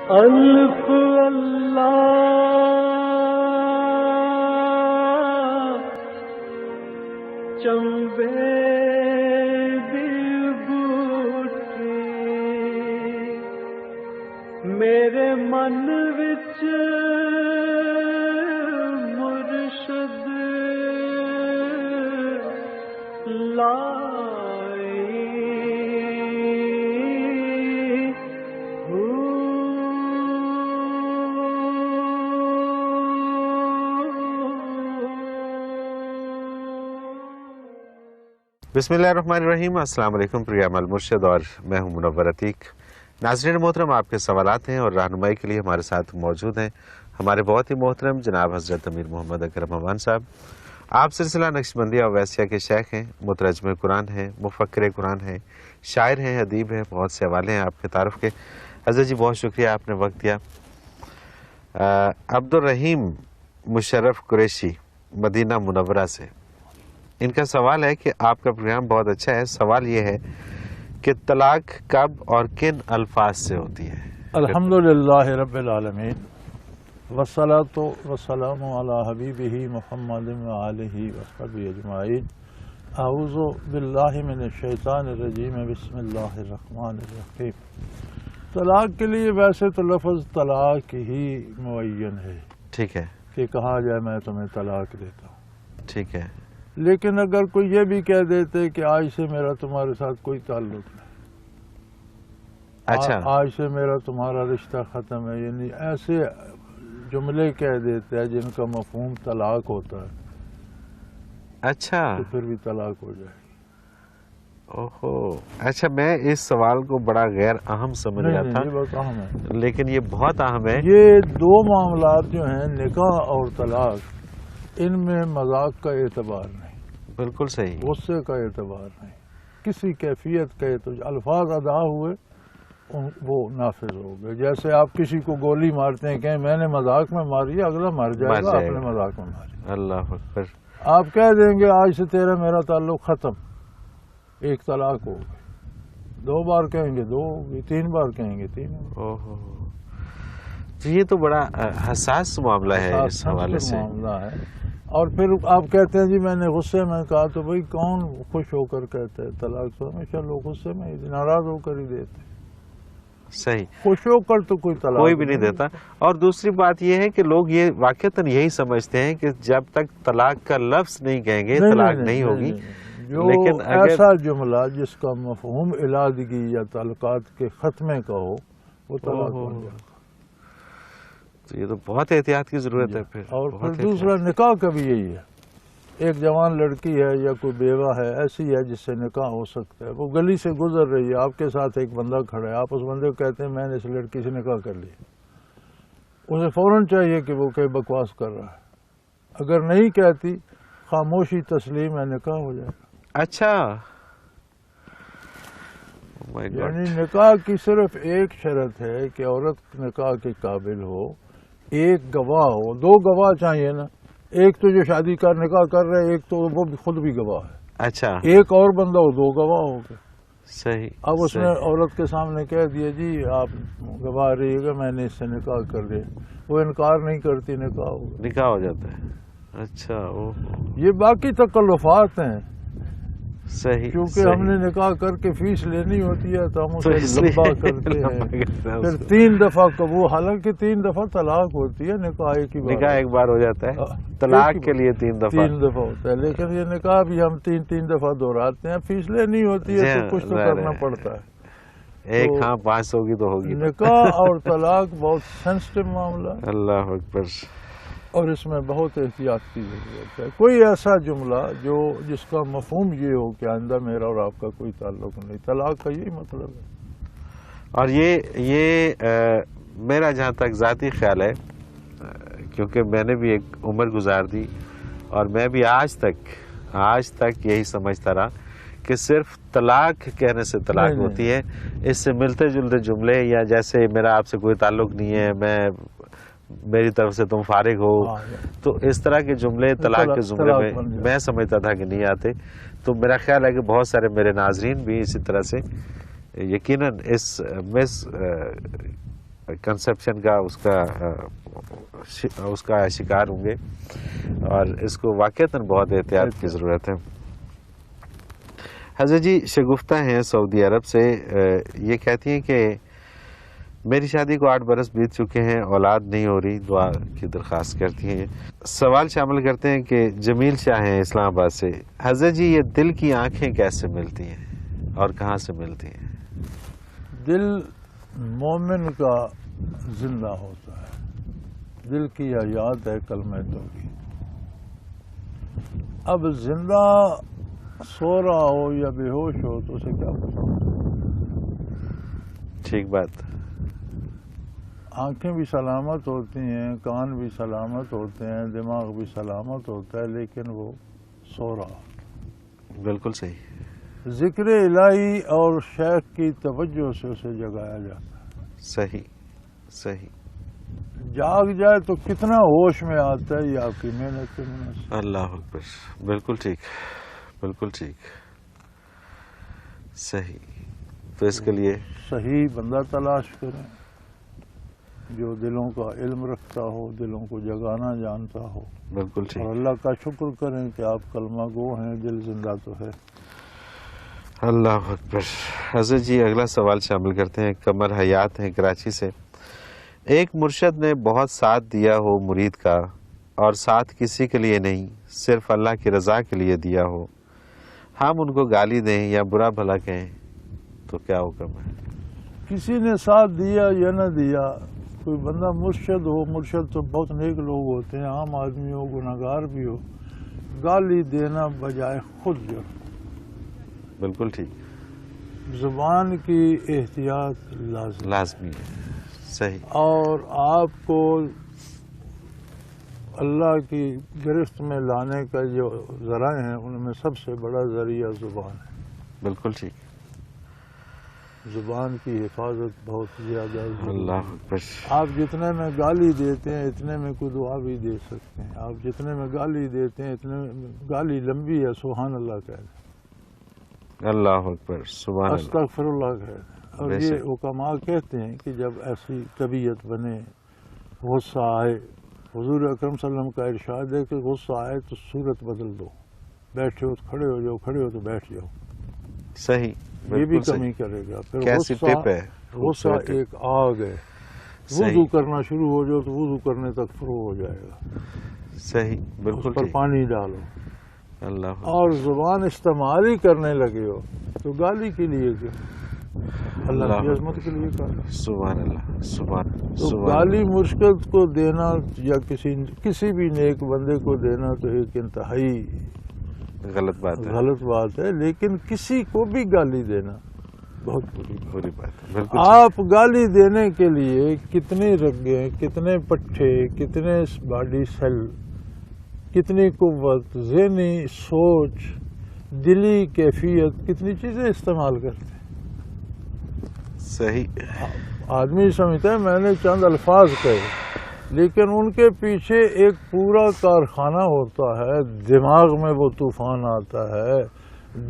الف اللہ چمبے دل بوٹی میرے من وچ مرشد لائی بسم اللہ الرحمن الرحیم۔ السلام علیکم پروگرام المرشد اور میں ہوں منور عتیق۔ ناظرین محترم، آپ کے سوالات ہیں اور رہنمائی کے لیے ہمارے ساتھ موجود ہیں ہمارے بہت ہی محترم جناب حضرت امیر محمد اکرم امان صاحب۔ آپ سلسلہ نقشبندیہ اویسیہ کے شیخ ہیں، مترجم قرآن ہیں، مفکر قرآن ہیں، شاعر ہیں، ادیب ہیں، بہت سے حوالے ہیں آپ کے تعارف کے۔ حضرت جی بہت شکریہ آپ نے وقت دیا۔ عبدالرحیم مشرف قریشی مدینہ منورہ سے، ان کا سوال ہے کہ آپ کا پروگرام بہت اچھا ہے، سوال یہ ہے کہ طلاق کب اور کن الفاظ سے ہوتی ہے؟ الحمدللہ رب العالمین والصلاۃ والسلام علی حبیبہ محمد وآلہ وصحبہ اجمعین۔ اعوذ باللہ من الشیطان الرجیم، بسم اللہ الرحمن الرحیم۔ طلاق کے لیے ویسے تو لفظ طلاق ہی معین ہے، ٹھیک ہے، کہ کہا جائے میں تمہیں طلاق دیتا ہوں، ٹھیک ہے، لیکن اگر کوئی یہ بھی کہہ دیتے کہ آج سے میرا تمہارے ساتھ کوئی تعلق نہیں، اچھا، آج سے میرا تمہارا رشتہ ختم ہے، یعنی ایسے جملے کہہ دیتے ہیں جن کا مفہوم طلاق ہوتا ہے، اچھا، تو پھر بھی طلاق ہو جائے گی۔ اوہو، اچھا، میں اس سوال کو بڑا غیر اہم سمجھ رہا نہیں، تھا، یہ بہت اہم ہے۔ لیکن یہ بہت اہم ہے۔ یہ دو معاملات جو ہیں، نکاح اور طلاق، ان میں مذاق کا اعتبار نہیں، بالکل صحیح، غصے کا اعتبار نہیں، کسی کیفیت کا اعتبار، الفاظ ادا ہوئے وہ نافذ ہو گئے۔ جیسے آپ کسی کو گولی مارتے ہیں، کہیں میں نے مذاق میں ماری ہے، اگلا مر جائے گا، آپ نے مذاق میں ماری۔ اللہ اکبر۔ آپ کہہ دیں گے آج سے تیرا میرا تعلق ختم، ایک طلاق ہو گئی، دو بار کہیں گے دو ہوگی، تین بار کہیں گے تین ہوگی۔ اوہو، تو یہ تو بڑا حساس معاملہ ہے اس حوالے سے۔ معاملہ ہے۔ اور پھر آپ کہتے ہیں جی میں نے غصے میں کہا، تو بھائی کون خوش ہو کر کہتے ہیں طلاق؟ تو ہمیشہ لوگ غصے میں ناراض ہو کر ہی دیتے، صحیح، خوش ہو کر تو کوئی طلاق کوئی بھی نہیں دیتا۔ اور دوسری بات یہ ہے کہ لوگ یہ واقعتاً یہی سمجھتے ہیں کہ جب تک طلاق کا لفظ نہیں کہیں گے طلاق نہیں ہوگی، لیکن ایسا جملہ جس کا مفہوم علادگی یا تعلقات کے ختمے کا ہو، وہ طلاق بن جاتا۔ تو یہ تو بہت احتیاط کی ضرورت ہے پھر۔ اور پھر دوسرا نکاح کا بھی یہی ہے، ایک جوان لڑکی ہے یا کوئی بیوہ ہے ایسی ہے جس سے نکاح ہو سکتا ہے، وہ گلی سے گزر رہی ہے، آپ کے ساتھ ایک بندہ کھڑا ہے، آپ اس بندے کو کہتے ہیں میں نے اس لڑکی سے نکاح کر لیا، اسے فوراً چاہیے کہ وہ کہیں بکواس کر رہا ہے، اگر نہیں کہتی خاموشی تسلیم ہے، نکاح ہو جائے گا۔ اچھا، یعنی نکاح کی صرف ایک شرط ہے کہ عورت نکاح کے قابل ہو، ایک گواہ ہو، دو گواہ چاہیے نا، ایک تو جو شادی کا نکاح کر رہے، ایک تو وہ خود بھی گواہ ہے، اچھا، ایک اور بندہ ہو، دو گواہ ہو گئے۔ صحیح۔ اب اس نے عورت کے سامنے کہہ دیا جی آپ گواہ رہیے گا میں نے اس سے نکاح کر دیا، وہ انکار نہیں کرتی، نکاح ہو گیا، نکاح ہو جاتا ہے۔ اچھا، یہ باقی تکلفات ہیں، صحیح، کیونکہ ہم نے نکاح کر کے فیس لینی ہوتی ہے تو ہم اسے لمبا کرتے ہیں، پھر 3 دفعہ قبول، حالانکہ 3 دفعہ طلاق ہوتی ہے، نکاح ایک ہی بار، نکاح ایک بار ہو جاتا ہے، طلاق کے لیے 3 دفعہ، 3 دفعہ ہوتا ہے، لیکن یہ نکاح بھی ہم 3 دفعہ دہراتے ہیں، فیس لینی ہوتی ہے تو کچھ تو کرنا پڑتا ہے۔ ایک ہاں 500 کی تو ہوگی۔ نکاح اور طلاق بہت سینسٹیو معاملہ ہے، اللہ اکبر۔ اور اس میں بہت احتیاط کی ضرورت ہے۔ کوئی ایسا جملہ جس کا مفہوم یہ ہو کہ آئندہ میرا اور آپ کا کوئی تعلق نہیں، طلاق کا یہی مطلب ہے۔ اور یہ میرا جہاں تک ذاتی خیال ہے، کیونکہ میں نے بھی ایک عمر گزار دی اور میں بھی آج تک یہی سمجھتا رہا کہ صرف طلاق کہنے سے طلاق ہوتی ہے، اس سے ملتے جلتے جملے یا جیسے میرا آپ سے کوئی تعلق نہیں ہے، میری طرف سے تم فارغ ہو، تو اس طرح کے جملے طلاق کے زمرے میں میں سمجھتا تھا کہ نہیں آتے۔ تو میرا خیال ہے کہ بہت سارے میرے ناظرین بھی اسی طرح سے یقیناً اس مس کنسپشن کا اس کا شکار ہوں گے، اور اس کو واقعتاً بہت احتیاط کی ضرورت ہے۔ حضرت جی شگفتہ ہیں سعودی عرب سے، یہ کہتی ہیں کہ میری شادی کو 8 برس بیت چکے ہیں، اولاد نہیں ہو رہی، دعا کی درخواست کرتی ہیں۔ سوال شامل کرتے ہیں کہ جمیل شاہ ہیں اسلام آباد سے، حضرت جی یہ دل کی آنکھیں کیسے ملتی ہیں اور کہاں سے ملتی ہیں؟ دل مومن کا زندہ ہوتا ہے، دل کی حیات ہے کلمہ توحید۔ اب زندہ سو رہا ہو یا بے ہوش ہو تو اسے کیا پتا؟ ٹھیک بات۔ آنکھیں بھی سلامت ہوتی ہیں، کان بھی سلامت ہوتے ہیں، دماغ بھی سلامت ہوتا ہے، لیکن وہ سو رہا۔ بالکل صحیح، ذکر الہی اور شیخ کی توجہ سے اسے جگایا جاتا ہے۔ صحیح صحیح۔ جاگ جائے تو کتنا ہوش میں آتا ہے، یہ آپ کی محنت کے مناسب۔ اللہ اکبر، بالکل ٹھیک، بالکل ٹھیک، صحیح۔ تو اس کے لیے صحیح بندہ تلاش کریں جو دلوں کا علم رکھتا ہو، دلوں کو جگانا جانتا ہو، بالکل ٹھیک۔ اور اللہ کا شکر کریں کہ آپ کلمہ گو ہیں، دل زندہ تو ہے۔ اللہ اکبر۔ حضرت جی اگلا سوال شامل کرتے ہیں، قمر حیات ہیں کراچی سے، ایک مرشد نے بہت ساتھ دیا ہو مرید کا، اور ساتھ کسی کے لیے نہیں، صرف اللہ کی رضا کے لیے دیا ہو، ہم ان کو گالی دیں یا برا بھلا کہیں تو کیا حکم ہے؟ کسی نے ساتھ دیا یا نہ دیا، کوئی بندہ مرشد ہو، مرشد تو بہت نیک لوگ ہوتے ہیں، عام آدمی ہو، گناہگار بھی ہو، گالی دینا بجائے خود جو بالکل ٹھیک، زبان کی احتیاط لازمی ہے، صحیح۔ اور آپ کو اللہ کی گرفت میں لانے کا جو ذرائع ہیں ان میں سب سے بڑا ذریعہ زبان ہے۔ بالکل ٹھیک، زبان کی حفاظت بہت زیادہ ضروری ہے۔ اللہ اکبر۔ آپ جتنے میں گالی دیتے ہیں اتنے میں کوئی دعا بھی دے سکتے ہیں، آپ جتنے میں گالی دیتے ہیں اتنے میں گالی لمبی ہے، سبحان اللہ کہہ دیں، اللہ اکبر، سبحان اللہ، استغفر اللہ کہہ دیں۔ اور بے یہ شک۔ حکماء کہتے ہیں کہ جب ایسی طبیعت بنے، غصہ آئے، حضور اکرم صلی اللہ علیہ وسلم کا ارشاد ہے کہ غصہ آئے تو صورت بدل دو، بیٹھے ہو تو کھڑے ہو جاؤ، کھڑے ہو تو بیٹھ جاؤ، صحیح، یہ بھی بالکل صحیح۔ کمی کرے گا۔ پھر کیسی ٹپ ہے، غصہ خوبصورت ہے۔ ایک آگ ہے، صحیح۔ وضو کرنا شروع ہو جاؤ تو وضو کرنے تک فروغ ہو جائے گا، صحیح، بالکل اس پر ٹھیک، پانی ڈالو۔ اللہ اکبر، اور زبان استعمال ہی کرنے لگے ہو تو گالی کے لیے کیوں؟ اللہ کی عظمت کے لیے کہا۔ سبحان اللہ، سبحان تو سبحان گالی مرشد کو دینا یا کسی بھی نیک بندے کو دینا تو ایک انتہائی غلط بات ہے، غلط بات ہے، لیکن کسی کو بھی گالی دینا بہت بری بات ہے۔ بری بات ہے، بالکل آپ گالی دینے کے لیے کتنی رگیں، کتنے پٹھے، کتنے باڈی سیل، کتنی قوت، ذہنی سوچ، دلی کیفیت، کتنی چیزیں استعمال کرتے ہیں۔ صحیح، آدمی سمجھتا ہے میں نے چند الفاظ کہے، لیکن ان کے پیچھے ایک پورا کارخانہ ہوتا ہے، دماغ میں وہ طوفان آتا ہے،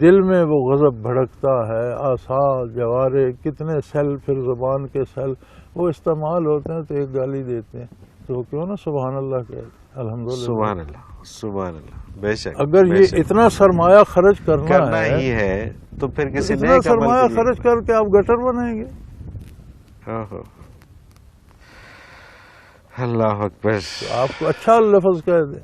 دل میں وہ غضب بھڑکتا ہے، اعصاب، جوارے، کتنے سیل، پھر زبان کے سیل وہ استعمال ہوتے ہیں، تو ایک گالی دیتے ہیں تو کیوں نہ سبحان اللہ کہتے ہیں، الحمدللہ۔ سبحان اللہ، سبحان اللہ، بے شک۔ اگر بے یہ شک۔ اتنا سرمایہ خرچ کرنا کرنا ہی ہے تو پھر کسی اتنا نئے عمل سرمایہ کے لیے- خرچ کر کے آپ گٹر بنائیں گے؟ ہاں ہاں، اللہ اکبر، تو آپ کو اچھا لفظ کہہ دیں،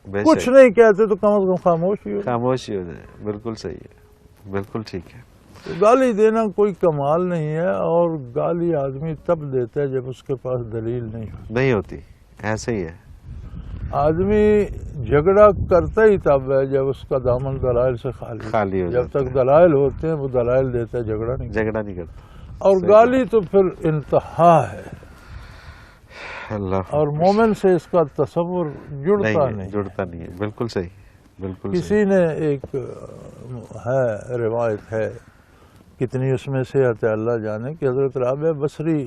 بے کچھ شک، نہیں کہتے تو کم از کم خاموشی ہو۔ خاموشی ہو جائے، بالکل صحیح ہے، بالکل ٹھیک ہے، تو گالی دینا کوئی کمال نہیں ہے، اور گالی آدمی تب دیتا ہے جب اس کے پاس دلیل نہیں ہوتی۔ نہیں ہوتی، ایسے ہی ہے، آدمی جھگڑا کرتا ہی تب ہے جب اس کا دامن دلائل سے خالی ہو جب جاتا تک دلائل ہوتے ہیں وہ دلائل دیتا ہے، جھگڑا نہیں کرتا۔ جھگڑا نہیں کرتا، اور صحیح گالی تو پھر انتہا ہے، اللہ اور مومن سے اس کا تصور جڑتا نہیں نہیں۔ جڑتا نہیں ہے، بالکل صحیح، بالکل صحیح، کسی نے ایک ہے روایت ہے، کتنی اس میں صحت ہے اللہ جانے، کہ حضرت رابعہ بصری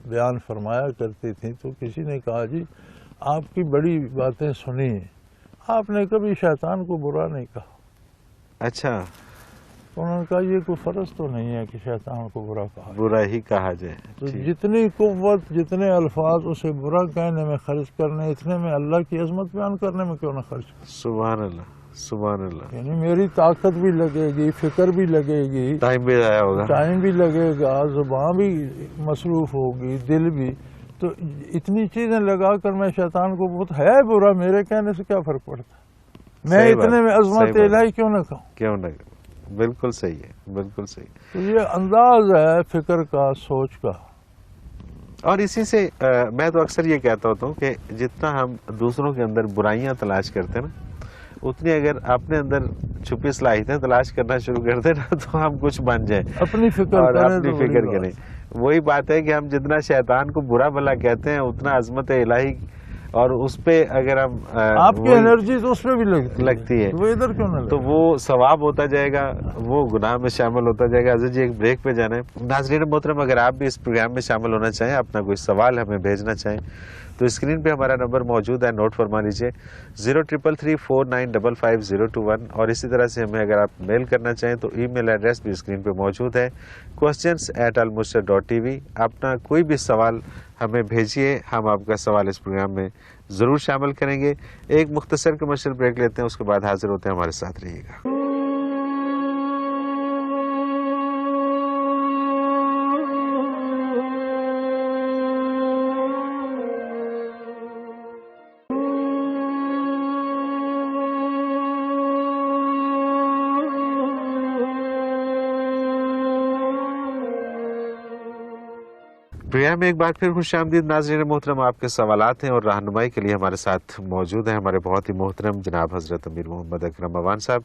بیان فرمایا کرتی تھی، تو کسی نے کہا جی آپ کی بڑی باتیں سنی، آپ نے کبھی شیطان کو برا نہیں کہا۔ اچھا، تو انہوں نے کہا یہ کوئی فرض تو نہیں ہے کہ شیطان کو برا کہا. برا ہی کہا جائے. تو ٹھیک. جتنی قوت، جتنے الفاظ اسے برا کہنے میں خرچ کرنے، اتنے میں اللہ کی عظمت بیان کرنے میں کیوں نہ خرچ کریں. سبحان اللہ، سبحان اللہ. یعنی میری طاقت بھی لگے گی، فکر بھی لگے گی، ٹائم بھی ضائع ہوگا. ٹائم بھی لگے گا، زبان بھی مصروف ہوگی، دل بھی. تو اتنی چیزیں لگا کر میں شیطان کو بہت ہے برا، میرے کہنے سے کیا فرق پڑتا؟ میں صحیح بات، اتنے میں عظمت صحیح بات. الہی کیوں نہ کہوں. کیوں نہ. بالکل صحیح ہے، بالکل صحیح. تو یہ انداز ہے فکر کا، سوچ کا. اور اسی سے میں تو اکثر یہ کہتا ہوتا ہوں کہ جتنا ہم دوسروں کے اندر برائیاں تلاش کرتے ہیں نا، اتنی اگر اپنے اندر چھپی صلاحیتیں تلاش کرنا شروع کر دیں نا تو ہم کچھ بن جائیں اپنی فکر اور کریں اپنی تو بڑی فکر بات. کریں. وہی بات ہے کہ ہم جتنا شیطان کو برا بھلا کہتے ہیں اتنا عظمت الہی اور اس پہ اگر ہم آپ کی انرجی تو اس پہ بھی لگتی ہے تو وہ ادھر کیوں نہ تو لگے؟ وہ ثواب ہوتا جائے گا، وہ گناہ میں شامل ہوتا جائے گا. حضرت جی ایک بریک پہ جانا ہے. ناظرین محترم، اگر آپ بھی اس پروگرام میں شامل ہونا چاہیں، اپنا کوئی سوال ہمیں بھیجنا چاہیں تو اسکرین پہ ہمارا نمبر موجود ہے، نوٹ فرما لیجیے 033349555021. اور اسی طرح سے ہمیں اگر آپ میل کرنا چاہیں تو ای میل ایڈریس بھی اسکرین پہ موجود ہے questions@almustar.tv. اپنا کوئی بھی سوال ہمیں بھیجیے، ہم آپ کا سوال اس پروگرام میں ضرور شامل کریں گے. ایک مختصر کمرشل بریک لیتے ہیں، اس کے بعد حاضر ہوتے ہیں. ہمارے ساتھ رہیے گا. پروگرام میں ایک بار پھر خوش آمدید. ناظرین محترم، آپ کے سوالات ہیں اور رہنمائی کے لیے ہمارے ساتھ موجود ہیں ہمارے بہت ہی محترم جناب حضرت امیر محمد اکرم اوان صاحب.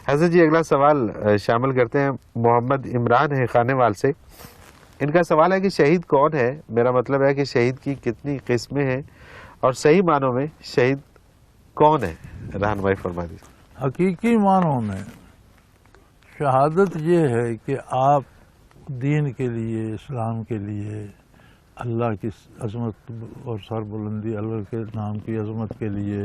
حضرت جی اگلا سوال شامل کرتے ہیں. محمد عمران ہے خانے وال سے. ان کا سوال ہے کہ شہید کون ہے؟ میرا مطلب ہے کہ شہید کی کتنی قسمیں ہیں اور صحیح معنوں میں شہید کون ہے؟ رہنمائی فرما دیجیے. حقیقی معنوں میں شہادت یہ ہے کہ آپ دین کے لیے، اسلام کے لیے، اللہ کی عظمت اور سربلندی، اللہ کے نام کی عظمت کے لیے،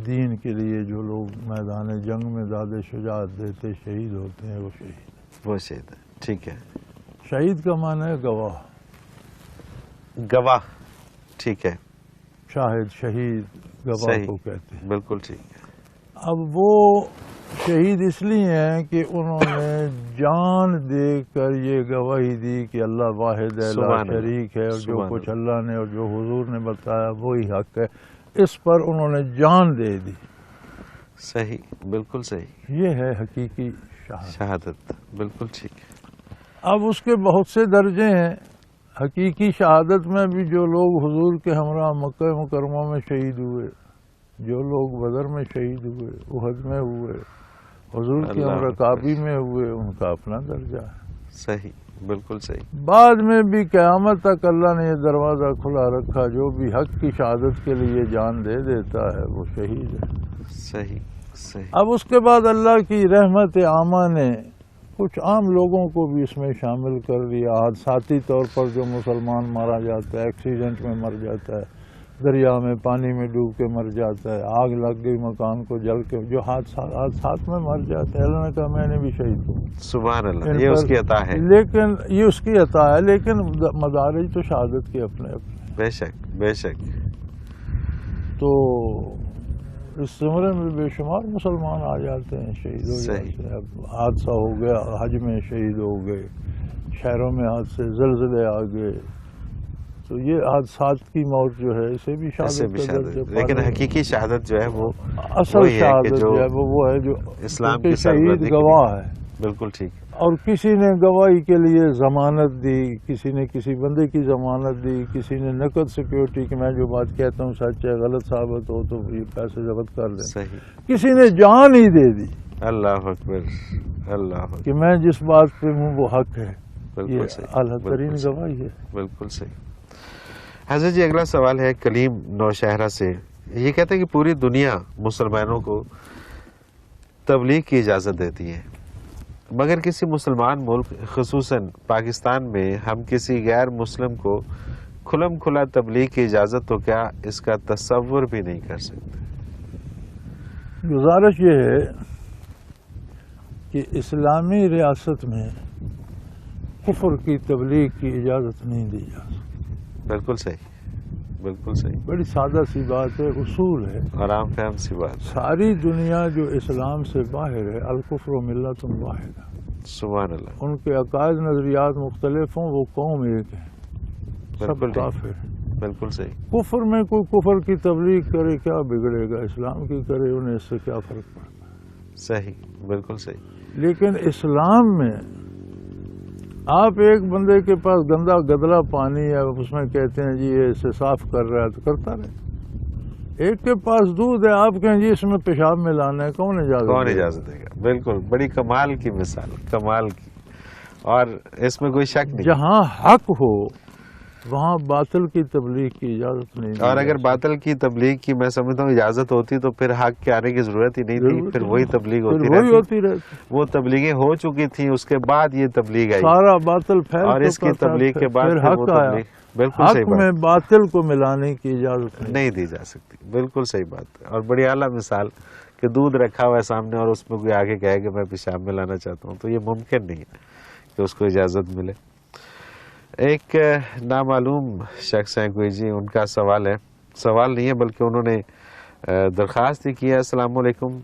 دین کے لیے جو لوگ میدان جنگ میں داد شجاعت دیتے شہید ہوتے ہیں، وہ شہید. وہ شہید ہے. ٹھیک ہے. شہید کا معنی ہے گواہ. گواہ. ٹھیک ہے. شاہد، شہید گواہ صحیح. کو کہتے ہیں. بالکل ٹھیک ہے. اب وہ شہید اس لیے ہیں کہ انہوں نے جان دے کر یہ گواہی دی کہ اللہ واحد ہے، لا سبحان اللہ. شریک ہے، اور جو سبحان کچھ اللہ نے اور جو حضور نے بتایا وہی حق ہے. اس پر انہوں نے جان دے دی. صحیح. بالکل صحیح. یہ ہے حقیقی شہادت. شہادت. بالکل ٹھیک ہے. اب اس کے بہت سے درجے ہیں. حقیقی شہادت میں بھی جو لوگ حضور کے ہمراہ مکہ مکرمہ میں شہید ہوئے، جو لوگ بدر میں شہید ہوئے، احد میں ہوئے، حضور کی اللہ ہمراہ حافظ. کعبی میں ہوئے، ان کا اپنا درجہ ہے. صحیح. بالکل صحیح. بعد میں بھی قیامت تک اللہ نے یہ دروازہ کھلا رکھا، جو بھی حق کی شہادت کے لیے جان دے دیتا ہے وہ شہید ہے. صحیح. صحیح. اب اس کے بعد اللہ کی رحمت عامہ نے کچھ عام لوگوں کو بھی اس میں شامل کر لیا. حادثاتی طور پر جو مسلمان مارا جاتا ہے، ایکسیڈنٹ میں مر جاتا ہے، دریا میں پانی میں ڈوب کے مر جاتا ہے، آگ لگ گئی مکان کو جل کے، جو حادثات میں مر جاتا ہے، اللہ نے کہا میں نے بھی شہید ہوں. سبحان اللہ. یہ اس کی عطا ہے. لیکن یہ اس کی عطا ہے، لیکن مدارج تو شہادت کے اپنے اپنے. بے شک. بے شک. تو اس زمرے میں بے شمار مسلمان آ جاتے ہیں، شہید ہو جاتے ہیں. اب حادثہ ہو گیا، حج میں شہید ہو گئے، شہروں میں حادثے، زلزلے آ گئے، تو یہ حادثات کی موت جو ہے اسے بھی شہادت کا درجہ پاتا ہے. لیکن حقیقی شہادت جو ہے وہ اصل شہادت جو ہے وہ ہے جو اسلام کی شہید گواہ ہے. بالکل ٹھیک. اور کسی نے گواہی کے لیے ضمانت دی، کسی نے کسی بندے کی ضمانت دی، کسی نے نقد سیکیورٹی کہ میں جو بات کہتا ہوں سچ ہے، غلط ثابت ہو تو یہ پیسے ضبط کر دیں. صحیح. کسی نے جان ہی دے دی. اللہ اکبر. اللہ اکبر. کہ میں جس بات پہ ہوں وہ حق ہے. بالکل یہ صحیح. اعلیٰ ترین گواہی ہے. بالکل صحیح. حضرت جی اگلا سوال ہے کلیم نوشہرہ سے. یہ کہتے ہیں کہ پوری دنیا مسلمانوں کو تبلیغ کی اجازت دیتی ہے، مگر کسی مسلمان ملک خصوصاً پاکستان میں ہم کسی غیر مسلم کو کھلم کھلا تبلیغ کی اجازت تو کیا اس کا تصور بھی نہیں کر سکتے. گزارش یہ ہے کہ اسلامی ریاست میں کفر کی تبلیغ کی اجازت نہیں دی جا سکتی. بالکل صحیح، بالکل صحیح، بڑی سادہ سی بات ہے، اصول ہے. اور عام فہم سی بات. ساری دنیا جو اسلام سے باہر ہے، الکفر ملت واحد، سبحان اللہ. ان کے عقائد نظریات مختلف ہوں، وہ قوم ایک ہے، سب بالکل ٹھیک. کافر ہیں. بالکل صحیح. کفر میں کوئی کفر کی تبلیغ کرے کیا بگڑے گا، اسلام کی کرے انہیں اس سے کیا فرق پڑے گا. صحیح، بالکل صحیح. لیکن اسلام میں آپ ایک بندے کے پاس گندا گدلا پانی ہے، اس میں کہتے ہیں جی یہ اسے صاف کر رہا ہے تو کرتا رہے. ایک کے پاس دودھ ہے، آپ کہیں جی اس میں پیشاب ملانا ہے، کون اجازت دے گا؟ بالکل، بڑی کمال کی مثال، کمال کی، اور اس میں کوئی شک نہیں. جہاں حق ہو وہاں باطل کی تبلیغ کی اجازت نہیں. اور اگر باطل کی تبلیغ کی میں سمجھتا ہوں اجازت ہوتی تو پھر حق کے آنے کی ضرورت ہی نہیں تھی، پھر وہی تبلیغ ہوتی رہتی. وہ تبلیغیں ہو چکی تھیں، اس کے بعد یہ تبلیغ آئی، سارا باطل پھیل، اور اس کی تبلیغ کے بعد پھر حق آیا. بالکل صحیح حق بات. میں باطل کو ملانے کی اجازت نہیں دی جا سکتی. بالکل صحیح بات. اور بڑی اعلیٰ مثال کہ دودھ رکھا ہوا ہے سامنے اور اس میں کوئی آگے کہے کہ میں پیشاب میں لانا چاہتا ہوں، تو یہ ممکن نہیں ہے کہ اس کو اجازت ملے. ایک نامعلوم شخص ہیں کوئی جی، ان کا سوال ہے، سوال نہیں ہے بلکہ انہوں نے درخواست ہی کی ہے. السلام علیکم،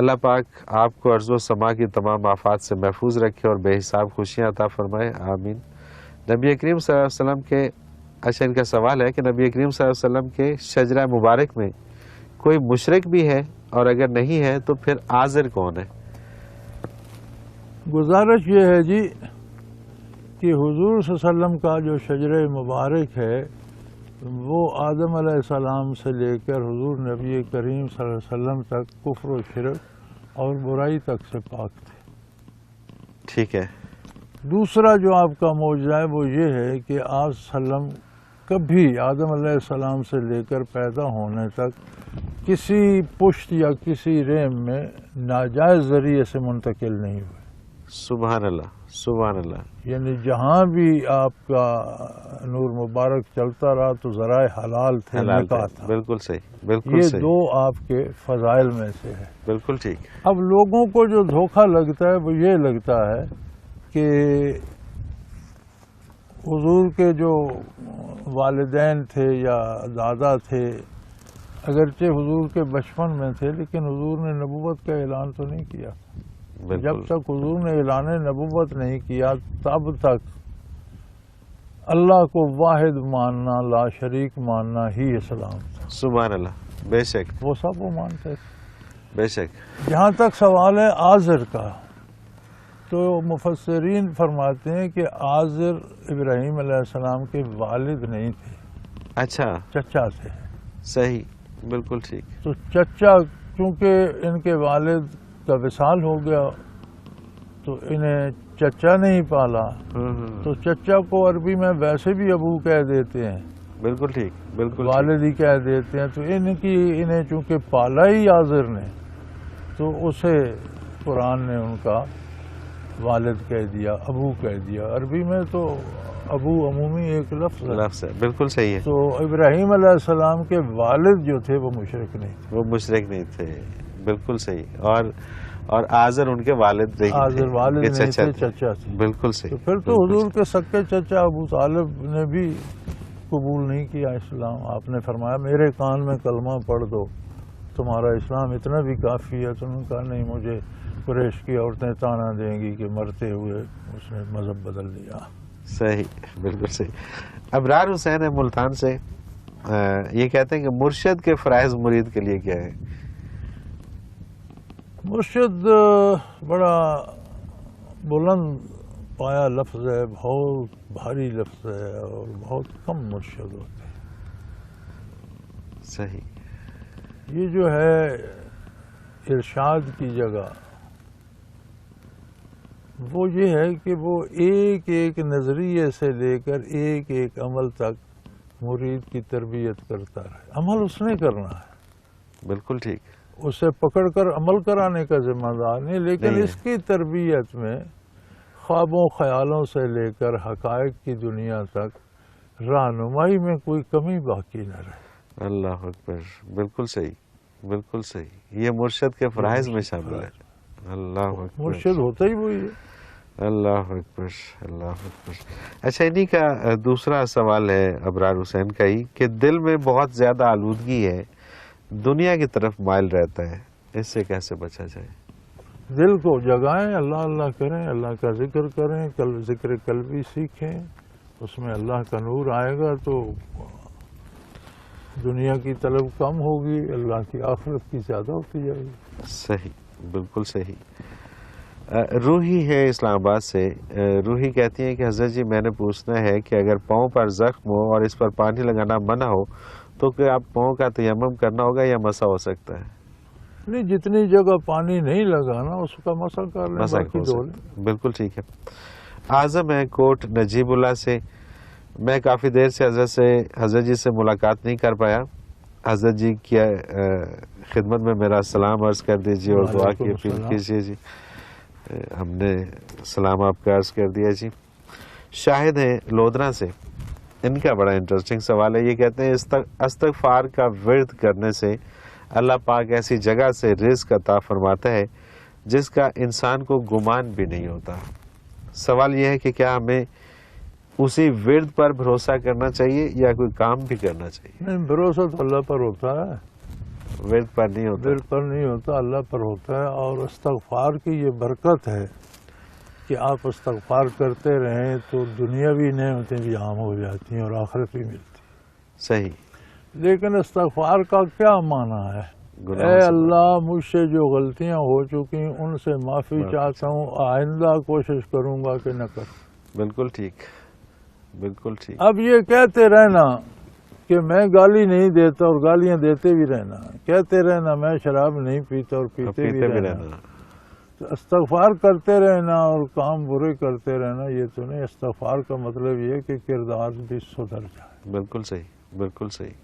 اللہ پاک آپ کو ارض و سما کی تمام آفات سے محفوظ رکھے اور بے حساب خوشیاں عطا فرمائے، آمین. نبی کریم صلی اللہ علیہ وسلم کے، اچھا ان کا سوال ہے کہ نبی کریم صلی اللہ علیہ وسلم کے شجرہ مبارک میں کوئی مشرک بھی ہے، اور اگر نہیں ہے تو پھر عاذر کون ہے؟ گزارش یہ ہے جی کہ حضور صلی اللہ علیہ وسلم کا جو شجرہ مبارک ہے وہ آدم علیہ السلام سے لے کر حضور نبی کریم صلی اللہ علیہ وسلم تک کفر و شرک اور برائی تک سے پاک تھے. ٹھیک ہے. دوسرا جو آپ کا معجزہ ہے وہ یہ ہے کہ آپ صلی اللہ علیہ وسلم کبھی آدم علیہ السلام سے لے کر پیدا ہونے تک کسی پشت یا کسی رحم میں ناجائز ذریعے سے منتقل نہیں ہوئے. سبحان اللہ، سبحان اللہ. یعنی جہاں بھی آپ کا نور مبارک چلتا رہا تو ذرائع حلال تھے، نکاح تھا. بالکل صحیح، بالکل صحیح. یہ دو آپ کے فضائل میں سے ہے. بالکل ٹھیک. اب لوگوں کو جو دھوکہ لگتا ہے وہ یہ لگتا ہے کہ حضور کے جو والدین تھے یا دادا تھے اگرچہ حضور کے بچپن میں تھے، لیکن حضور نے نبوت کا اعلان تو نہیں کیا. جب تک حضور نے اعلان نبوت نہیں کیا تب تک اللہ کو واحد ماننا، لا شریک ماننا ہی اسلام تھا. سبحان اللہ. بے شک وہ سب وہ مانتے تھے. بے شک. جہاں تک سوال ہے عازر کا، تو مفسرین فرماتے ہیں کہ عازر ابراہیم علیہ السلام کے والد نہیں تھے. اچھا، چچا تھے. صحیح، بالکل ٹھیک. تو چچا چونکہ ان کے والد کا وصال ہو گیا تو انہیں چچا نہیں پالا، تو چچا کو عربی میں ویسے بھی ابو کہہ دیتے ہیں. بالکل ٹھیک، بالکل والد ہی کہہ دیتے ہیں. تو انہیں چونکہ پالا ہی عازر نے تو اسے قرآن نے ان کا والد کہہ دیا، ابو کہہ دیا. عربی میں تو ابو عمومی ایک لفظ ہے. بالکل صحیح ہے. تو ابراہیم علیہ السلام کے والد جو تھے وہ مشرک نہیں تھے. وہ مشرک نہیں تھے. بالکل صحیح. اور عازر ان کے والد نہیں تھے. عازر والد نہیں تھے، چچا تھے. بالکل صحیح. تو پھر تو حضور کے سکے چچا ابو طالب نے بھی قبول نہیں کیا اسلام. آپ نے فرمایا میرے کان میں کلمہ پڑھ دو، تمہارا اسلام اتنا بھی کافی ہے. تو انہوں نے کہا نہیں، مجھے قریش کی عورتیں تانا دیں گی کہ مرتے ہوئے اس نے مذہب بدل لیا. صحیح، بالکل صحیح. ابرار حسین ہے ملتان سے، یہ کہتے ہیں کہ مرشد کے فرائض مرید کے لیے کیا ہے؟ مرشد بڑا بلند پایا لفظ ہے، بہت بھاری لفظ ہے، اور بہت کم مرشد ہوتے ہیں. صحیح. یہ جو ہے ارشاد کی جگہ وہ یہ ہے کہ وہ ایک ایک نظریے سے لے کر ایک ایک عمل تک مرید کی تربیت کرتا رہے. عمل اس نے کرنا ہے. بالکل ٹھیک. اسے پکڑ کر عمل کرانے کا ذمہ دار نہیں، لیکن اس کی تربیت میں خوابوں خیالوں سے لے کر حقائق کی دنیا تک رہنمائی میں کوئی کمی باقی نہ رہے. اللہ اکبر. بالکل صحیح، بالکل صحیح. یہ مرشد کے فرائض میں شامل ہے. اللہ اکبر، مرشد ہوتا ہی وہی ہے. اللہ اکبر، اللہ اکبر. اچھا، انہی کا دوسرا سوال ہے ابرار حسین کا ہی کہ دل میں بہت زیادہ آلودگی ہے، دنیا کی طرف مائل رہتا ہے، اس سے کیسے بچا جائے؟ دل کو جگائیں، اللہ اللہ کریں، اللہ کا ذکر کریں، ذکر قلبی سیکھیں، اس میں اللہ کا نور آئے گا تو دنیا کی طلب کم ہوگی، اللہ کی آخرت کی زیادہ ہوتی جائے گی. صحیح، بالکل صحیح. روحی ہے اسلام آباد سے. روحی کہتی ہیں کہ حضرت جی میں نے پوچھنا ہے کہ اگر پاؤں پر زخم ہو اور اس پر پانی لگانا منع ہو تو کیا پاؤں کا تیمم کرنا ہوگا یا مسح ہو سکتا ہے؟ نہیں، جتنی جگہ پانی نہیں لگانا اس کا مسح کر لیں، مسح باقی ہو دھو سکتا لیں. ہے. بالکل ٹھیک ہے. اعظم ہے کوٹ نجیب اللہ سے. میں کافی دیر سے حضرت جی سے ملاقات نہیں کر پایا. حضرت جی کی خدمت میں میرا سلام عرض کر دیجیے اور دعا کی وعلیکم اپیل السلام. کیجیے جی. ہم نے سلام آپ کا عرض کر دیا جی. شاہد ہیں لودھرا سے. ان کا بڑا انٹرسٹنگ سوال ہے. یہ کہتے ہیں استغفار کا ورد کرنے سے اللہ پاک ایسی جگہ سے رزق عطا فرماتا ہے جس کا انسان کو گمان بھی نہیں ہوتا. سوال یہ ہے کہ کیا ہمیں اسی ورد پر بھروسہ کرنا چاہیے یا کوئی کام بھی کرنا چاہیے؟ نہیں، بھروسہ تو اللہ پر ہوتا ہے، ورد پر نہیں ہوتا. دل پر نہیں ہوتا، اللہ پر ہوتا ہے. اور استغفار کی یہ برکت ہے کہ آپ استغفار کرتے رہیں تو دنیاوی نعمتیں بھی عام ہو جاتی ہیں اور آخرت بھی ملتی ہے. صحیح. لیکن استغفار کا کیا معنی ہے؟ گناہوں اے سے اللہ، مجھ سے جو غلطیاں ہو چکی ان سے معافی معافی چاہتا ہوں، آئندہ کوشش کروں گا کہ نہ کروں. بالکل ٹھیک، بالکل ٹھیک. اب یہ کہتے رہنا کہ میں گالی نہیں دیتا اور گالیاں دیتے بھی رہنا، کہتے رہنا میں شراب نہیں پیتا اور پیتے بھی رہنا، تو استغفار کرتے رہنا اور کام برے کرتے رہنا یہ تو نہیں. استغفار کا مطلب یہ کہ کردار بھی سدھر جائے. بالکل صحیح، بالکل صحیح.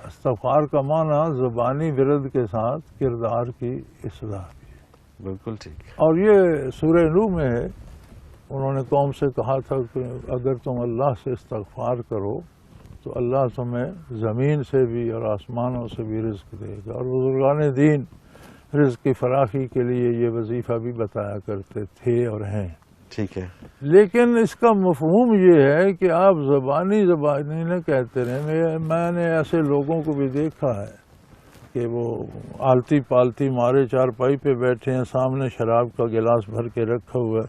استغفار کا معنی زبانی ورد کے ساتھ کردار کی اصلاح بھی ہے. بالکل ٹھیک. اور یہ سورہ نوح میں ہے. انہوں نے قوم سے کہا تھا کہ اگر تم اللہ سے استغفار کرو تو اللہ تمہیں زمین سے بھی اور آسمانوں سے بھی رزق دے گا. اور بزرگان دین رزق کی فراخی کے لیے یہ وظیفہ بھی بتایا کرتے تھے اور ہیں. ٹھیک ہے. لیکن اس کا مفہوم یہ ہے کہ آپ زبانی نہ کہتے رہیں. میں نے ایسے لوگوں کو بھی دیکھا ہے کہ وہ آلتی پالتی مارے چارپائی پہ بیٹھے ہیں، سامنے شراب کا گلاس بھر کے رکھا ہوا ہے،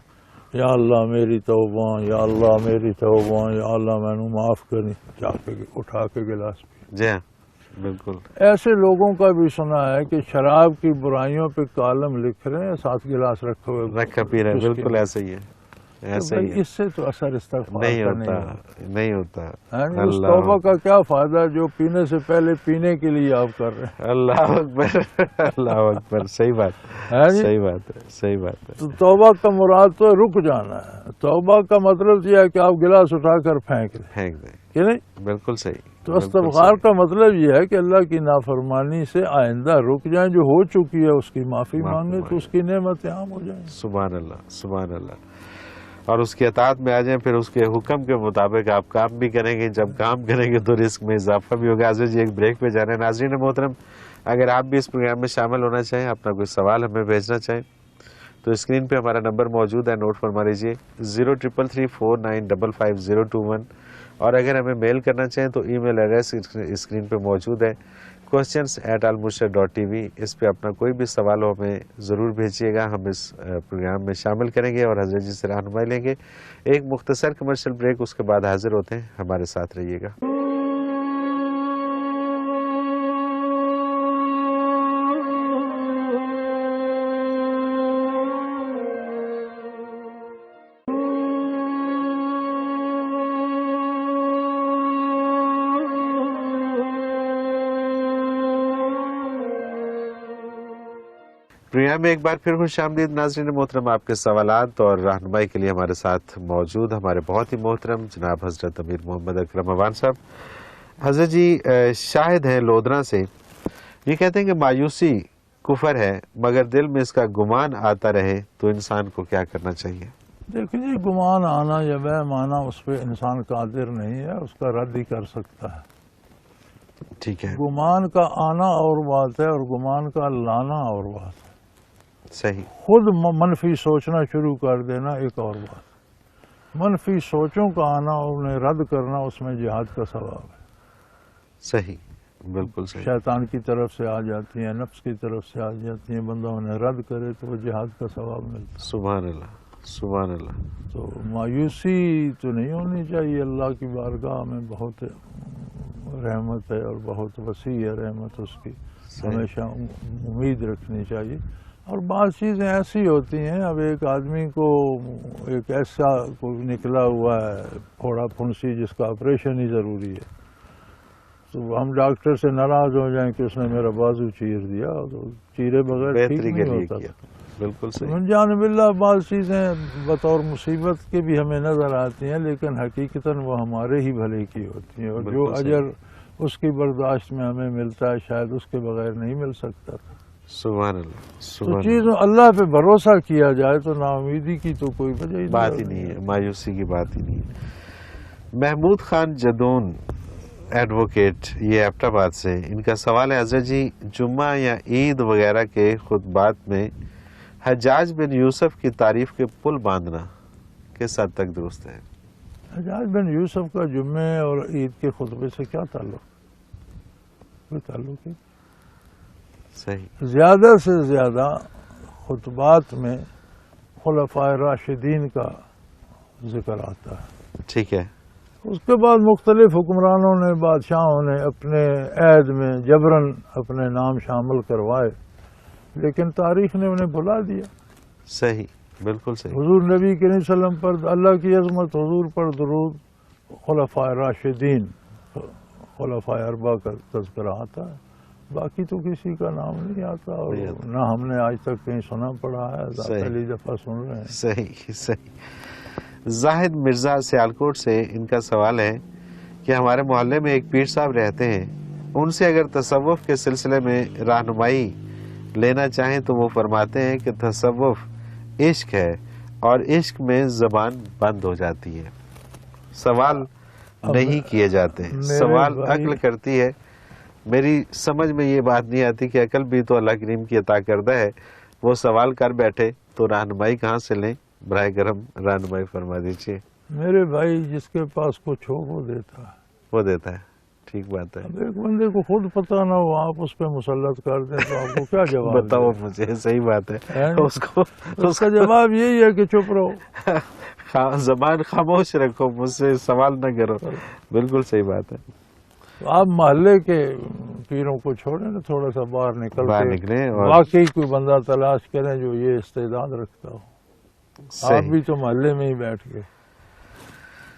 یا اللہ میری توبہ، یا اللہ میری توبہ، یا اللہ میں نے معاف کرنی، جا کے اٹھا کے گلاس پی. جی ہاں، بالکل. ایسے لوگوں کا بھی سنا ہے کہ شراب کی برائیوں پہ کالم لکھ رہے ہیں، ساتھ گلاس رکھا ہوا ہے، رکھا پی رہے ہیں. بالکل ایسے ہی ہے، ایسے ہی ہے. اس سے تو اثر استغفار نہیں کا ہوتا، نہیں ہوتا. اس توبہ کا کیا فائدہ جو پینے سے پہلے پینے کے لیے آپ کر رہے ہیں. اللہ اکبر، اللہ اکبر. صحیح بات، صحیح بات ہے، صحیح بات ہے. تو توبہ کا مراد تو رک جانا ہے. توبہ کا مطلب یہ ہے کہ آپ گلاس اٹھا کر پھینک دیں، پھینک دیں. کہ نہیں؟ بالکل صحیح. تو استغفار کا مطلب یہ ہے کہ اللہ کی نافرمانی سے آئندہ رک جائیں، جو ہو چکی ہے اس کی معافی مانگیں تو اس کی نعمتیں عام ہو جائیں. سبحان اللہ، سبحان اللہ. اور اس کی اطاعت میں آ جائیں، پھر اس کے حکم کے مطابق آپ کام بھی کریں گے. جب کام کریں گے تو رزق میں اضافہ بھی ہوگا. حضرت جی ایک بریک پہ جا رہے ہیں. ناظرین محترم، اگر آپ بھی اس پروگرام میں شامل ہونا چاہیں، اپنا کوئی سوال ہمیں بھیجنا چاہیں تو اسکرین پہ ہمارا نمبر موجود ہے، نوٹ فرما لیجیے 033349555021. اور اگر ہمیں میل کرنا چاہیں تو ای میل ایڈریس اسکرین پہ موجود ہے questions@almurshid.tv. اس پہ اپنا کوئی بھی سوال ہو ہمیں ضرور بھیجیے گا. ہم اس پروگرام میں شامل کریں گے اور حضرت جی سے رہنمائی لیں گے. ایک مختصر کمرشل بریک، اس کے بعد حاضر ہوتے ہیں. ہمارے ساتھ رہیے گا. پروگرام میں ایک بار پھر خوش آمدید. ناظرین محترم، آپ کے سوالات اور رہنمائی کے لیے ہمارے ساتھ موجود ہمارے بہت ہی محترم جناب حضرت امیر محمد اکرم اوان صاحب. حضرت جی شاہد ہیں لودھرا سے. یہ کہتے ہیں کہ مایوسی کفر ہے، مگر دل میں اس کا گمان آتا رہے تو انسان کو کیا کرنا چاہیے؟ دیکھیں جی، گمان آنا یا وہم آنا اس پہ انسان قادر نہیں ہے، اس کا رد ہی کر سکتا ہے. ٹھیک ہے. گمان کا آنا اور بات ہے اور گمان کا لانا اور بات ہے. صحیح. خود منفی سوچنا شروع کر دینا ایک اور بات. منفی سوچوں کا آنا اور انہیں رد کرنا اس میں جہاد کا ثواب ہے. صحیح, بالکل صحیح. شیطان کی طرف سے آ جاتی ہیں, نفس کی طرف سے آ جاتی ہیں, بندہ انہیں رد کرے تو وہ جہاد کا ثواب ملتا ہے. سبحان اللہ, سبحان اللہ. تو مایوسی تو نہیں ہونی چاہیے. اللہ کی بارگاہ میں بہت رحمت ہے اور بہت وسیع ہے رحمت اس کی. ہمیشہ امید رکھنی چاہیے. اور بعض چیزیں ایسی ہوتی ہیں, اب ایک آدمی کو ایک ایسا کوئی نکلا ہوا ہے پھوڑا پھنسی جس کا آپریشن ہی ضروری ہے, تو ہم ڈاکٹر سے ناراض ہو جائیں کہ اس نے میرا بازو چیر دیا, تو چیرے بغیر ٹھیک بہتری کے نہیں لیے ہوتا. کیا, بالکل صحیح. من جانب اللہ بعض چیزیں بطور مصیبت کے بھی ہمیں نظر آتی ہیں, لیکن حقیقتاً وہ ہمارے ہی بھلے کی ہوتی ہیں, اور جو بالکل صحیح. اجر اس کی برداشت میں ہمیں ملتا ہے شاید اس کے بغیر نہیں مل سکتا. سبحان اللہ, تو سبحان چیزوں اللہ پہ بھروسہ کیا جائے تو نا امیدی کی تو کوئی وجہ ہی بات ہی نہیں ہے, مایوسی کی بات ہی نہیں ہے. محمود خان جدون ایڈوکیٹ, یہ ایبٹ آباد سے, ان کا سوال ہے حضرت جی, جمعہ یا عید وغیرہ کے خطبات میں حجاج بن یوسف کی تعریف کے پل باندھنا کس حد تک درست ہے؟ حجاج بن یوسف کا جمعے اور عید کے خطبے سے کیا تعلق؟ کوئی تعلق ہے؟ صحیح. زیادہ سے زیادہ خطبات میں خلفائے راشدین کا ذکر آتا ہے. ٹھیک ہے. اس کے بعد مختلف حکمرانوں نے, بادشاہوں نے اپنے عہد میں جبراً اپنے نام شامل کروائے, لیکن تاریخ نے انہیں بھلا دیا. صحیح, بالکل صحیح. حضور نبی کریم صلی اللہ علیہ وسلم پر اللہ کی عظمت, حضور پر درود, خلفائے راشدین, خلفائے اربعہ کا تذکرہ آتا ہے. باقی تو کسی کا نام نہیں آتا, اور نہ ہم نے آج تک کہیں سنا پڑا ہے, پہلی دفعہ سن رہے ہیں. صحیح, صحیح. زاہد مرزا سیالکوٹ سے, ان کا سوال ہے کہ ہمارے محلے میں ایک پیر صاحب رہتے ہیں, ان سے اگر تصوف کے سلسلے میں رہنمائی لینا چاہیں تو وہ فرماتے ہیں کہ تصوف عشق ہے اور عشق میں زبان بند ہو جاتی ہے, سوال نہیں کیے جاتے, سوال عقل کرتی ہے. میری سمجھ میں یہ بات نہیں آتی کہ عقل بھی تو اللہ کریم کی عطا کردہ ہے, وہ سوال کر بیٹھے تو رہنمائی کہاں سے لیں؟ براہ کرم رہنمائی فرما دیجیے. میرے بھائی, جس کے پاس کچھ ہو وہ دیتا ہے, وہ دیتا ہے. ٹھیک بات ہے. اب ایک بندے کو خود پتہ نہ ہو, آپ اس پہ مسلط کر دیں تو آپ کو کیا جواب بتاؤ مجھے. صحیح بات ہے. اس کا جواب یہی ہے کہ چپ رہو, زبان خاموش رکھو, مجھ سے سوال نہ کرو. بالکل صحیح بات ہے. آپ محلے کے پیروں کو چھوڑیں نا, تھوڑا سا باہر نکلیں اور واقعی کوئی بندہ تلاش کریں جو یہ استعداد رکھتا ہو. آپ بھی تو محلے میں ہی بیٹھ گئے.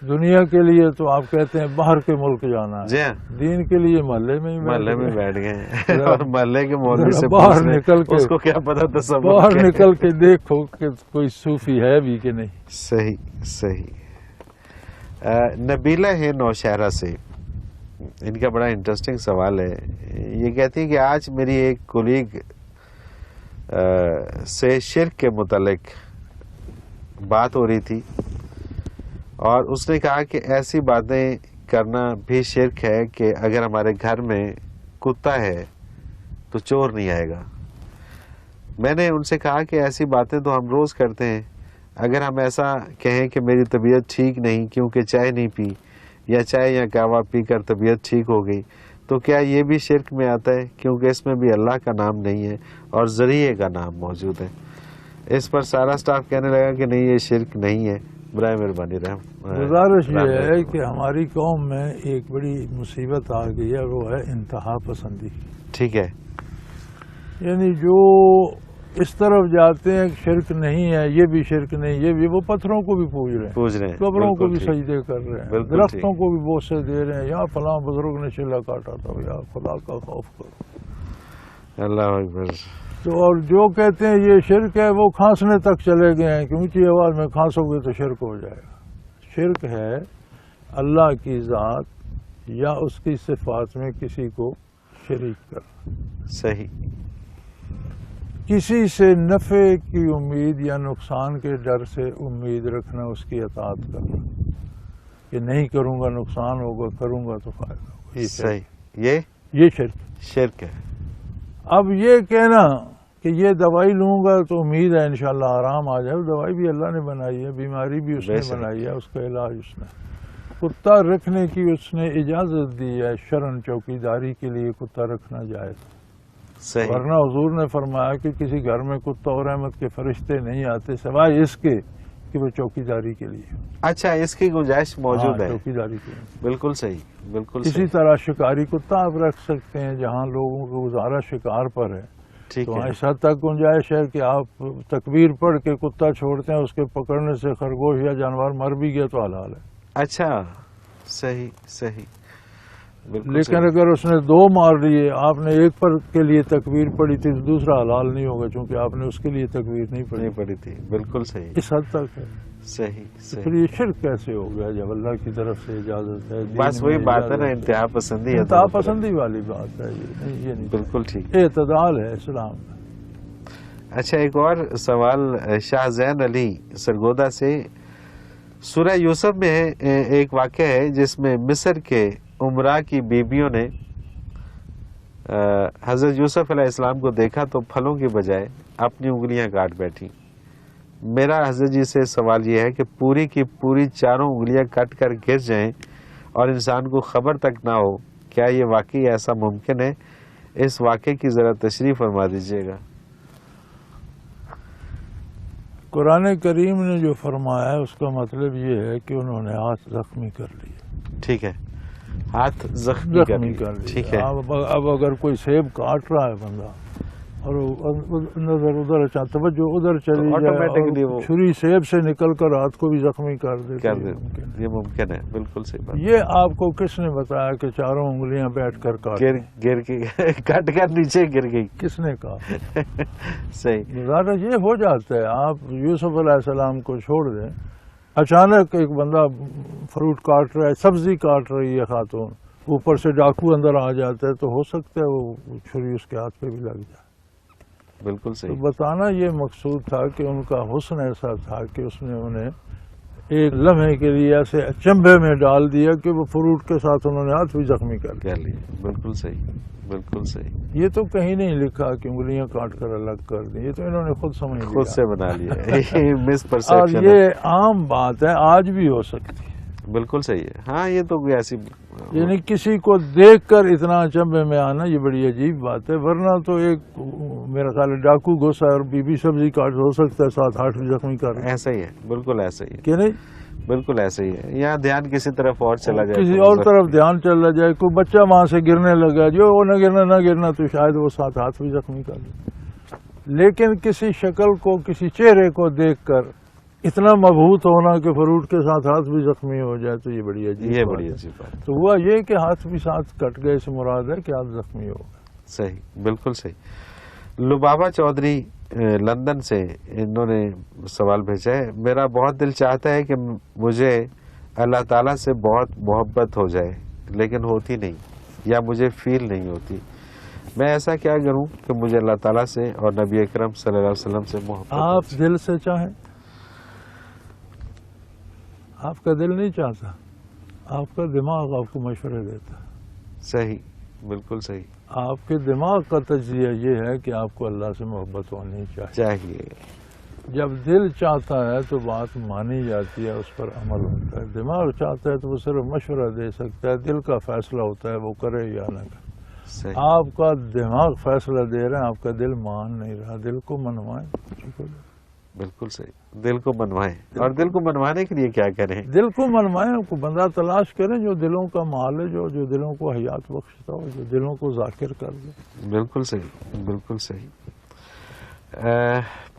دنیا کے لیے تو آپ کہتے ہیں باہر کے ملک جانا ہے, دین کے لیے محلے میں ہی بیٹھ گئے, اور محلے کے مولوی سے باہر نکل کے, اس کو کیا پتا تصوف, باہر نکل کے دیکھو کہ کوئی صوفی ہے بھی کہ نہیں. صحیح, صحیح. نبیلہ ہے نوشہرہ سے, ان کا بڑا انٹرسٹنگ سوال ہے. یہ کہتی ہیں کہ آج میری ایک کولیگ سے شرک کے متعلق بات ہو رہی تھی, اور اس نے کہا کہ ایسی باتیں کرنا بھی شرک ہے کہ اگر ہمارے گھر میں کتا ہے تو چور نہیں آئے گا. میں نے ان سے کہا کہ ایسی باتیں تو ہم روز کرتے ہیں, اگر ہم ایسا کہیں کہ میری طبیعت ٹھیک نہیں کیونکہ چائے نہیں پی, یا چائے یا قہوہ پی کر طبیعت ٹھیک ہو گئی, تو کیا یہ بھی شرک میں آتا ہے؟ کیونکہ اس میں بھی اللہ کا نام نہیں ہے اور ذریعے کا نام موجود ہے. اس پر سارا سٹاف کہنے لگا کہ نہیں, یہ شرک نہیں ہے. برائے مہربانی گزارش یہ ہے کہ ہماری قوم میں ایک بڑی مصیبت آ گئی ہے, وہ ہے انتہا پسندی. ٹھیک ہے. یعنی جو اس طرف جاتے ہیں شرک نہیں ہے, یہ بھی شرک نہیں, یہ بھی, وہ پتھروں کو بھی پوج رہے ہیں, قبروں کو بھی سجدے کر رہے ہیں, درختوں کو بھی بوسے دے رہے ہیں, یا فلاں بزرگ نے چلا کاٹا تھا, یا خدا کا خوف کرو. اللہ اکبر. تو اور جو کہتے ہیں یہ شرک ہے وہ کھانسنے تک چلے گئے ہیں کہ اونچی آواز میں کھانسو گے تو شرک ہو جائے گا. شرک ہے اللہ کی ذات یا اس کی صفات میں کسی کو شریک کرنا. صحیح. کسی سے نفع کی امید یا نقصان کے ڈر سے امید رکھنا, اس کی اطاعت کرنا, کہ نہیں کروں گا نقصان ہوگا, کروں گا تو فائدہ ہوگا. صحیح. یہ شرک شرک ہے. اب یہ کہنا کہ یہ دوائی لوں گا تو امید ہے انشاءاللہ آرام آ جائے. دوائی بھی اللہ نے بنائی ہے, بیماری بھی اس نے بنائی ہے, اس کا علاج اس نے. کتا رکھنے کی اس نے اجازت دی ہے شرن, چوکیداری کے لیے کتا رکھنا جائز. صحیح. ورنہ حضور نے فرمایا کہ کسی گھر میں کتا اور رحمت کے فرشتے نہیں آتے سوائے اس کے کہ وہ چوکیداری کے لیے. اچھا, اس کی گنجائش موجود ہے چوکیداری کے لیے. بالکل صحیح, بالکل اسی طرح شکاری کتا آپ رکھ سکتے ہیں جہاں لوگوں کو گزارا شکار پر ہے, ٹھیک تو ہے. اس حد تک گنجائش ہے کہ آپ تکبیر پڑھ کے کتا چھوڑتے ہیں, اس کے پکڑنے سے خرگوش یا جانور مر بھی گیا تو حلال ہے. اچھا, صحیح صحیح, بالکل لیکن صحیح. اگر اس نے دو مار لیے, آپ نے ایک پر کے لیے تکبیر پڑھی تھی تو دوسرا حلال نہیں ہوگا چونکہ آپ نے اس کے لیے تکبیر نہیں پڑھی. نہیں پڑی تھی, بالکل صحیح. اس حد تک ہے. صحیح پھر صحیح. یہ شرک کیسے ہو گیا جب اللہ کی طرف سے اجازت ہے؟ بس وہی بات ہے نا, انتہا پسندی ہے. انتہا پسندی والی بات ہے یہ نہیں. بالکل ٹھیک. اعتدال ہے اسلام میں. اچھا, ایک اور سوال شاہ زین علی سرگودا سے. سورہ یوسف میں ایک واقعہ ہے جس میں مصر کے عمرا کی بیبیوں نے حضرت یوسف علیہ السلام کو دیکھا تو پھلوں کی بجائے اپنی انگلیاں کاٹ بیٹھی. میرا حضرت جی سے سوال یہ ہے کہ پوری کی پوری چاروں انگلیاں کٹ کر گر جائیں اور انسان کو خبر تک نہ ہو, کیا یہ واقعی ایسا ممکن ہے؟ اس واقعے کی ذرا تشریح فرما دیجیے گا. قرآن کریم نے جو فرمایا ہے اس کا مطلب یہ ہے کہ انہوں نے ہاتھ زخمی کر لیے. ٹھیک ہے, ہاتھ زخمی کر لیے. ٹھیک ہے. اب اگر کوئی سیب کاٹ رہا ہے بندہ اور نظر ادھر توجہ ادھر چلی جائے, چھری سیب سے نکل کر ہاتھ کو بھی زخمی کر دے, یہ ممکن ہے. بالکل صحیح بات. یہ آپ کو کس نے بتایا کہ چاروں انگلیاں بیٹھ کر گر کے کٹ کر نیچے گر گئی؟ کس نے کہا؟ صحیح. ظاہر یہ ہو جاتا ہے. آپ یوسف علیہ السلام کو چھوڑ دیں, اچانک ایک بندہ فروٹ کاٹ رہا ہے, سبزی کاٹ رہی ہے خاتون, اوپر سے ڈاکو اندر آ جاتا ہے تو ہو سکتا ہے وہ چھری اس کے ہاتھ پہ بھی لگ جائے. بالکل صحیح. تو بتانا یہ مقصود تھا کہ ان کا حسن ایسا تھا کہ اس نے انہیں ایک لمحے کے لیے ایسے چمبے میں ڈال دیا کہ وہ فروٹ کے ساتھ انہوں نے ہاتھ بھی زخمی کر لیا. بالکل صحیح, بالکل صحیح. یہ تو کہیں نہیں لکھا کہ انگلیاں کاٹ کر الگ کر دی, یہ تو انہوں نے خود سمجھ لیا, خود سے بنا لیا. مس اور پرسپشن. یہ عام بات ہے, آج بھی ہو سکتی ہے. بالکل صحیح ہے. ہاں, یہ تو کوئی ایسی یعنی کسی کو دیکھ کر اتنا چمبے میں آنا یہ بڑی عجیب بات ہے. ورنہ تو ایک میرا خیال ہے ڈاکو گھسا اور بی سبزی کاٹ ہو سکتا ہے ساتھ ہاتھ بھی زخمی کر. ایسا ہی ہے, بالکل ایسا ہی ہے. کہ نہیں؟ بالکل ایسا ہی ہے. یہاں دھیان کسی طرف اور چلا جائے, کسی اور طرف دھیان چلا جائے, کوئی بچہ وہاں سے گرنے لگا, جو وہ نہ گرنا تو شاید وہ ساتھ ہاتھ بھی زخمی کر لے. لیکن کسی شکل کو, کسی چہرے کو دیکھ کر اتنا مبہوت ہونا کہ فروٹ کے ساتھ ہاتھ بھی زخمی ہو جائے تو یہ بڑی عجیب بات. تو ہوا یہ کہ ہاتھ بھی ساتھ کٹ گئے سے مراد ہے کہ ہاتھ زخمی ہو گئے. صحیح, بالکل صحیح. لبابہ چودھری لندن سے انہوں نے سوال بھیجا ہے. میرا بہت دل چاہتا ہے کہ مجھے اللہ تعالیٰ سے بہت محبت ہو جائے لیکن ہوتی نہیں, یا مجھے فیل نہیں ہوتی. میں ایسا کیا کروں کہ مجھے اللہ تعالیٰ سے اور نبی اکرم صلی اللہ علیہ وسلم سے محبت ہو؟ آپ دل سے چاہیں, آپ کا دل نہیں چاہتا, آپ کا دماغ آپ کو مشورے دیتا. صحیح, بالکل صحیح. آپ کے دماغ کا تجزیہ یہ ہے کہ آپ کو اللہ سے محبت ہونی چاہیے. جب دل چاہتا ہے تو بات مانی جاتی ہے, اس پر عمل ہوتا ہے. دماغ چاہتا ہے تو وہ صرف مشورہ دے سکتا ہے, دل کا فیصلہ ہوتا ہے وہ کرے یا نہ کرے. آپ کا دماغ فیصلہ دے رہا ہے, آپ کا دل مان نہیں رہا. دل کو منوائیں. بالکل صحیح, دل کو منوائیں. اور دل کو منوانے کے لیے کیا کریں؟ دل کو منوائیں, کو بندہ تلاش کریں جو دلوں کا مال ہے, جو دلوں کو حیات بخشتا ہو, جو دلوں کو ذاکر کر دے. بالکل صحیح, بالکل صحیح.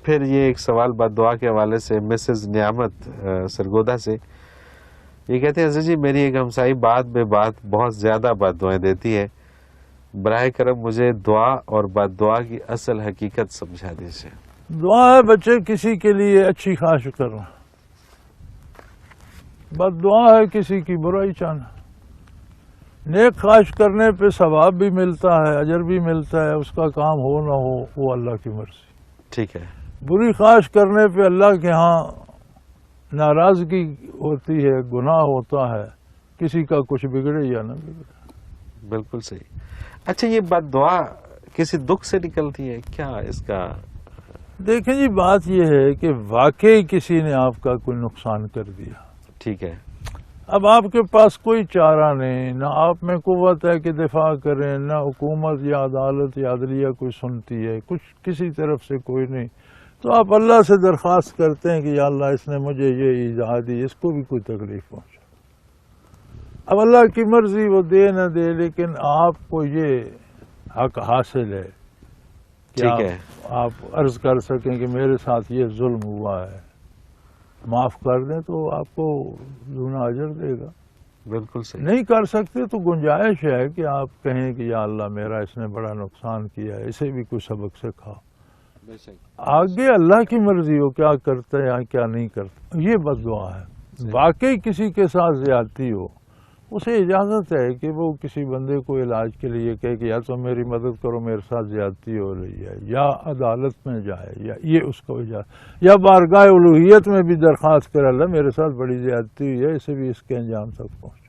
پھر یہ ایک سوال بد دعا کے حوالے سے مسز نعمت سرگودا سے. یہ کہتے ہیں حضرت جی میری ایک ہمسائی بات بے بات بہت زیادہ بد دعائیں دیتی ہے, براہ کرم مجھے دعا اور بد دعا کی اصل حقیقت سمجھا دیجیے. دعا ہے بچے کسی کے لیے اچھی خواہش کرنا, بد دعا ہے کسی کی برائی چاہنا. نیک خواہش کرنے پہ ثواب بھی ملتا ہے, اجر بھی ملتا ہے, اس کا کام ہو نہ ہو وہ اللہ کی مرضی. ٹھیک ہے. بری خواہش کرنے پہ اللہ کے ہاں ناراضگی ہوتی ہے, گناہ ہوتا ہے, کسی کا کچھ بگڑے یا نہ بگڑے. بالکل صحیح. اچھا, یہ بد دعا کسی دکھ سے نکلتی ہے کیا اس کا؟ دیکھیں جی بات یہ ہے کہ واقعی کسی نے آپ کا کوئی نقصان کر دیا، ٹھیک ہے، اب آپ کے پاس کوئی چارہ نہیں، نہ آپ میں قوت ہے کہ دفاع کریں، نہ حکومت یا عدالت یا عدلیہ کوئی سنتی ہے، کچھ کسی طرف سے کوئی نہیں، تو آپ اللہ سے درخواست کرتے ہیں کہ یا اللہ اس نے مجھے یہ ایذا دی، اس کو بھی کوئی تکلیف پہنچا۔ اب اللہ کی مرضی وہ دے نہ دے، لیکن آپ کو یہ حق حاصل ہے کہ ٹھیک ہے، آپ عرض کر سکیں کہ میرے ساتھ یہ ظلم ہوا ہے، معاف کر دیں تو آپ کو دگنا اجر دے گا۔ بالکل صحیح، نہیں کر سکتے تو گنجائش ہے کہ آپ کہیں کہ یا اللہ میرا اس نے بڑا نقصان کیا ہے، اسے بھی کوئی سبق سکھاؤ۔ بے شک، آگے اللہ کی مرضی ہو کیا کرتا ہے یا کیا نہیں کرتا، یہ بد دعا ہے۔ واقعی کسی کے ساتھ زیادتی ہو، اسے اجازت ہے کہ وہ کسی بندے کو علاج کے لیے کہے کہ یا تو میری مدد کرو، میرے ساتھ زیادتی ہو رہی ہے، یا عدالت میں جائے، یا یہ اس کو اجازت، یا بارگاہ الوہیت میں بھی درخواست کرے اللہ میرے ساتھ بڑی زیادتی ہوئی ہے، اسے بھی اس کے انجام تک پہنچا۔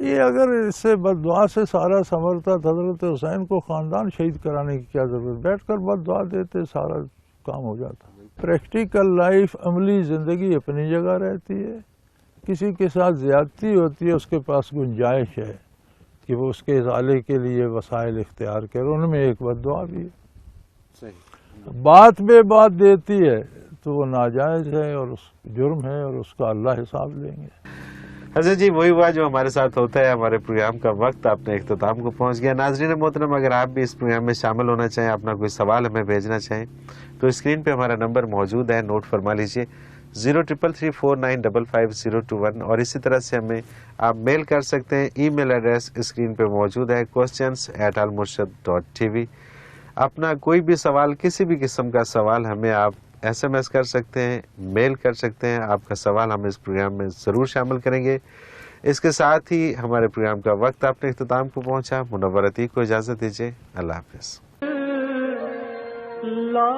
یہ اگر اس سے بد دعا سے سارا سنورتا، حضرت حسین کو خاندان شہید کرانے کی کیا ضرورت، بیٹھ کر بد دعا دیتے سارا کام ہو جاتا۔ پریکٹیکل لائف، عملی زندگی اپنی جگہ رہتی ہے، کسی کے ساتھ زیادتی ہوتی ہے اس کے پاس گنجائش ہے کہ وہ اس کے ازالے کے لیے وسائل اختیار کرے، ان میں ایک بد دعا بھی ہے۔ صحیح، بات بے بات دیتی ہے تو وہ ناجائز ہے اور اس جرم ہے اور اس کا اللہ حساب لیں گے۔ حضرت جی وہی ہوا جو ہمارے ساتھ ہوتا ہے، ہمارے پروگرام کا وقت اپنے اختتام کو پہنچ گیا۔ ناظرین محترم، اگر آپ بھی اس پروگرام میں شامل ہونا چاہیں، اپنا کوئی سوال ہمیں بھیجنا چاہیں تو اسکرین پہ ہمارا نمبر موجود ہے، نوٹ فرما لیجئے 033349555021، اور اسی طرح سے ہمیں آپ میل کر سکتے ہیں، ای میل ایڈریس اسکرین پہ موجود ہے questions@almurshid.tv۔ اپنا کوئی بھی سوال، کسی بھی قسم کا سوال ہمیں آپ SMS کر سکتے ہیں، میل کر سکتے ہیں، آپ کا سوال ہم اس پروگرام میں ضرور شامل کریں گے۔ اس کے ساتھ ہی ہمارے پروگرام کا وقت اپنے اختتام کو پہنچا۔ منور عتیق کو اجازت دیجیے، اللہ حافظ۔ لا